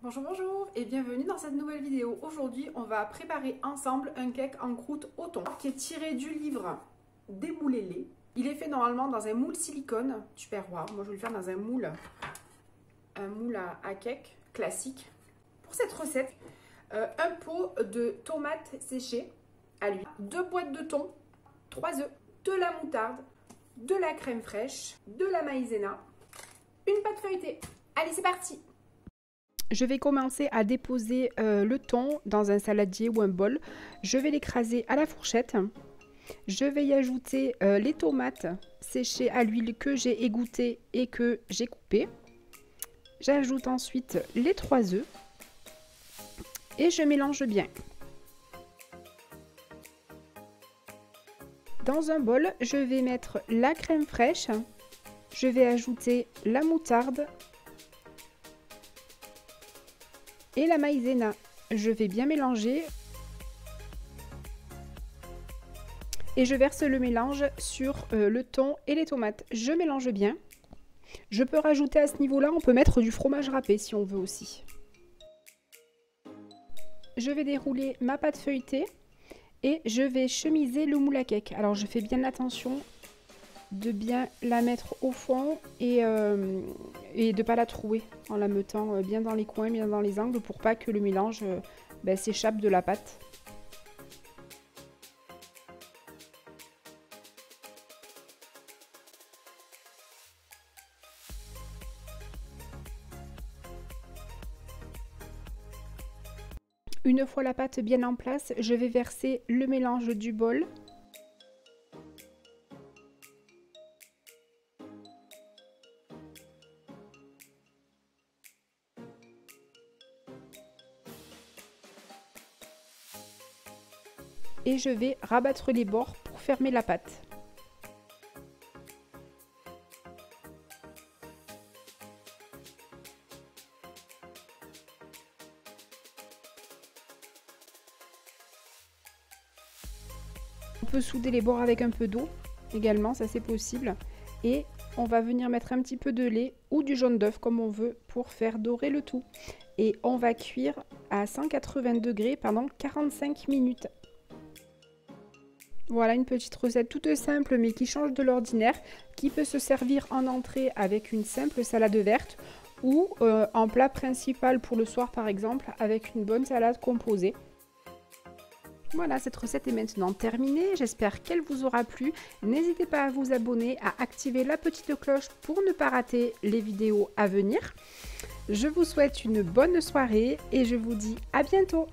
Bonjour, bonjour et bienvenue dans cette nouvelle vidéo. Aujourd'hui, on va préparer ensemble un cake en croûte au thon qui est tiré du livre Démoulez-les. Il est fait normalement dans un moule silicone, tupperware. Moi, je vais le faire dans un moule à cake classique. Pour cette recette, un pot de tomates séchées à l'huile, 2 boîtes de thon, 3 œufs, de la moutarde, de la crème fraîche, de la maïzena, une pâte feuilletée. Allez, c'est parti! Je vais commencer à déposer le thon dans un saladier ou un bol. Je vais l'écraser à la fourchette. Je vais y ajouter les tomates séchées à l'huile que j'ai égouttées et que j'ai coupées. J'ajoute ensuite les 3 œufs et je mélange bien. Dans un bol, je vais mettre la crème fraîche. Je vais ajouter la moutarde et la maïzena. Je vais bien mélanger et je verse le mélange sur le thon et les tomates. Je mélange bien. Je peux rajouter à ce niveau-là, on peut mettre du fromage râpé si on veut aussi. Je vais dérouler ma pâte feuilletée et je vais chemiser le moule à cake. Alors je fais bien attention de bien la mettre au fond et de ne pas la trouer en la mettant bien dans les coins, bien dans les angles pour pas que le mélange s'échappe de la pâte. Une fois la pâte bien en place, je vais verser le mélange du bol. Et je vais rabattre les bords pour fermer la pâte. On peut souder les bords avec un peu d'eau également, ça c'est possible. Et on va venir mettre un petit peu de lait ou du jaune d'œuf comme on veut pour faire dorer le tout. Et on va cuire à 180 degrés pendant 45 minutes. Voilà une petite recette toute simple mais qui change de l'ordinaire, qui peut se servir en entrée avec une simple salade verte ou en plat principal pour le soir par exemple avec une bonne salade composée. Voilà, cette recette est maintenant terminée, j'espère qu'elle vous aura plu. N'hésitez pas à vous abonner, à activer la petite cloche pour ne pas rater les vidéos à venir. Je vous souhaite une bonne soirée et je vous dis à bientôt.